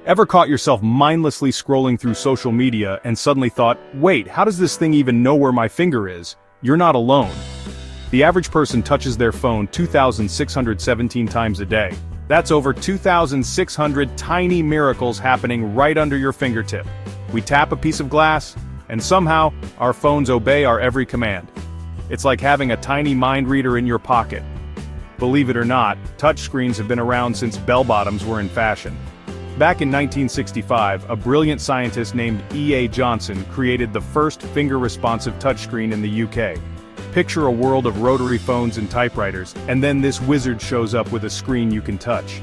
Ever caught yourself mindlessly scrolling through social media and suddenly thought, wait, how does this thing even know where my finger is? You're not alone. The average person touches their phone 2,617 times a day. That's over 2,600 tiny miracles happening right under your fingertip. We tap a piece of glass, and somehow, our phones obey our every command. It's like having a tiny mind reader in your pocket. Believe it or not, touchscreens have been around since bell-bottoms were in fashion. Back in 1965, a brilliant scientist named E.A. Johnson created the first finger-responsive touchscreen in the UK. Picture a world of rotary phones and typewriters, and then this wizard shows up with a screen you can touch.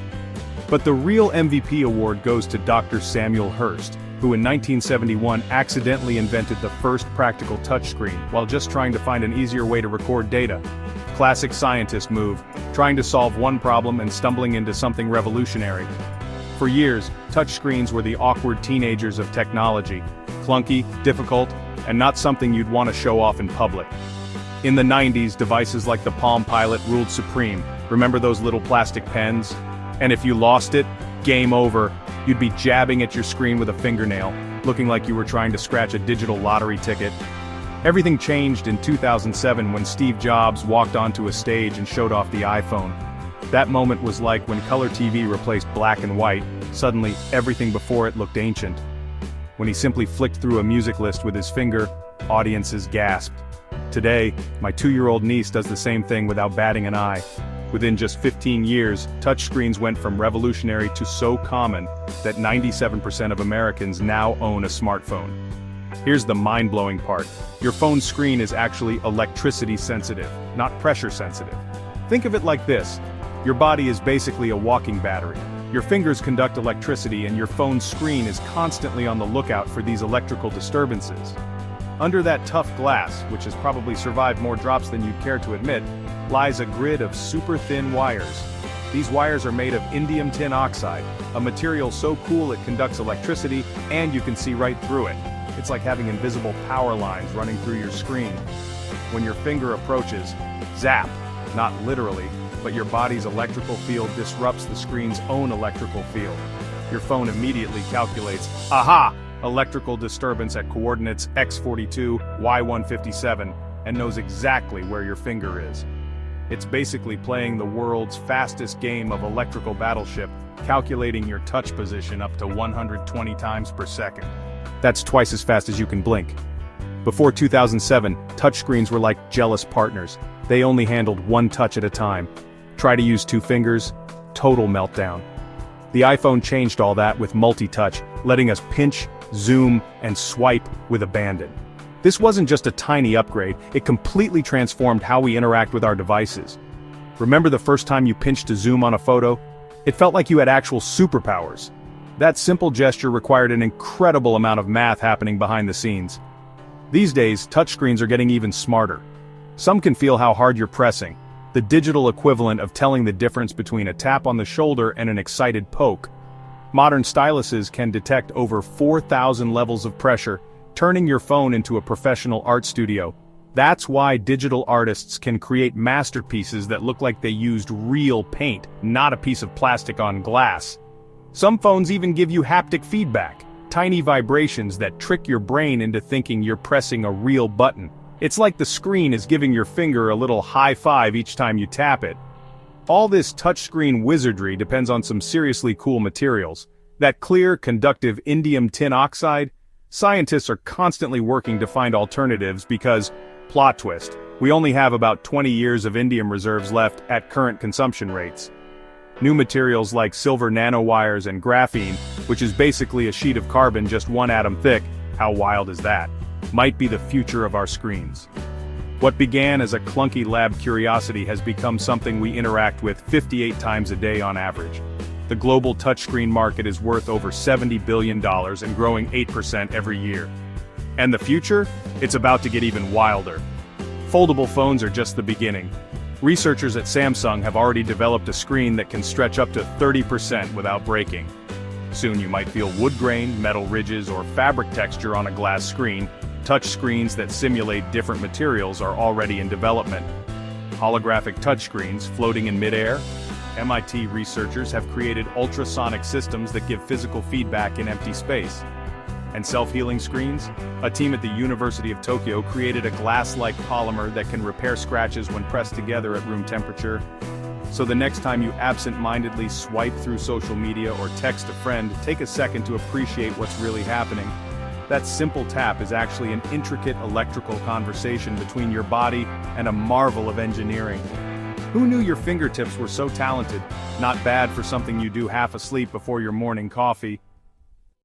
But the real MVP award goes to Dr. Samuel Hurst, who in 1971 accidentally invented the first practical touchscreen while just trying to find an easier way to record data. Classic scientist move, trying to solve one problem and stumbling into something revolutionary. For years, touchscreens were the awkward teenagers of technology, clunky, difficult, and not something you'd want to show off in public. In the 90s, devices like the Palm Pilot ruled supreme. Remember those little plastic pens? And if you lost it, game over. You'd be jabbing at your screen with a fingernail, looking like you were trying to scratch a digital lottery ticket. Everything changed in 2007 when Steve Jobs walked onto a stage and showed off the iPhone. That moment was like when color TV replaced black and white. Suddenly, everything before it looked ancient. When he simply flicked through a music list with his finger, audiences gasped. Today, my 2-year-old niece does the same thing without batting an eye. Within just 15 years, touchscreens went from revolutionary to so common that 97% of Americans now own a smartphone. Here's the mind-blowing part. Your phone's screen is actually electricity sensitive, not pressure sensitive. Think of it like this. Your body is basically a walking battery. Your fingers conduct electricity and your phone's screen is constantly on the lookout for these electrical disturbances. Under that tough glass, which has probably survived more drops than you'd care to admit, lies a grid of super thin wires. These wires are made of indium tin oxide, a material so cool it conducts electricity and you can see right through it. It's like having invisible power lines running through your screen. When your finger approaches, zap, not literally, but your body's electrical field disrupts the screen's own electrical field. Your phone immediately calculates, aha, electrical disturbance at coordinates x42, y157, and knows exactly where your finger is. It's basically playing the world's fastest game of electrical battleship, calculating your touch position up to 120 times per second. That's twice as fast as you can blink. Before 2007, touchscreens were like jealous partners. They only handled one touch at a time. Try to use 2 fingers, total meltdown. The iPhone changed all that with multi-touch, letting us pinch, zoom, and swipe with abandon. This wasn't just a tiny upgrade, it completely transformed how we interact with our devices. Remember the first time you pinched to zoom on a photo? It felt like you had actual superpowers. That simple gesture required an incredible amount of math happening behind the scenes. These days, touchscreens are getting even smarter. Some can feel how hard you're pressing, the digital equivalent of telling the difference between a tap on the shoulder and an excited poke. Modern styluses can detect over 4,000 levels of pressure, turning your phone into a professional art studio. That's why digital artists can create masterpieces that look like they used real paint, not a piece of plastic on glass. Some phones even give you haptic feedback, tiny vibrations that trick your brain into thinking you're pressing a real button. It's like the screen is giving your finger a little high five each time you tap it. All this touchscreen wizardry depends on some seriously cool materials. That clear, conductive indium tin oxide? Scientists are constantly working to find alternatives because, plot twist, we only have about 20 years of indium reserves left at current consumption rates. New materials like silver nanowires and graphene, which is basically a sheet of carbon just 1 atom thick, how wild is that, might be the future of our screens. What began as a clunky lab curiosity has become something we interact with 58 times a day on average. The global touchscreen market is worth over $70 billion and growing 8% every year. And the future? It's about to get even wilder. Foldable phones are just the beginning. Researchers at Samsung have already developed a screen that can stretch up to 30% without breaking. Soon you might feel wood grain, metal ridges, or fabric texture on a glass screen. Touch screens that simulate different materials are already in development. Holographic touchscreens floating in midair? MIT researchers have created ultrasonic systems that give physical feedback in empty space. And self-healing screens? A team at the University of Tokyo created a glass-like polymer that can repair scratches when pressed together at room temperature. So the next time you absent-mindedly swipe through social media or text a friend, take a second to appreciate what's really happening. That simple tap is actually an intricate electrical conversation between your body and a marvel of engineering. Who knew your fingertips were so talented? Not bad for something you do half asleep before your morning coffee.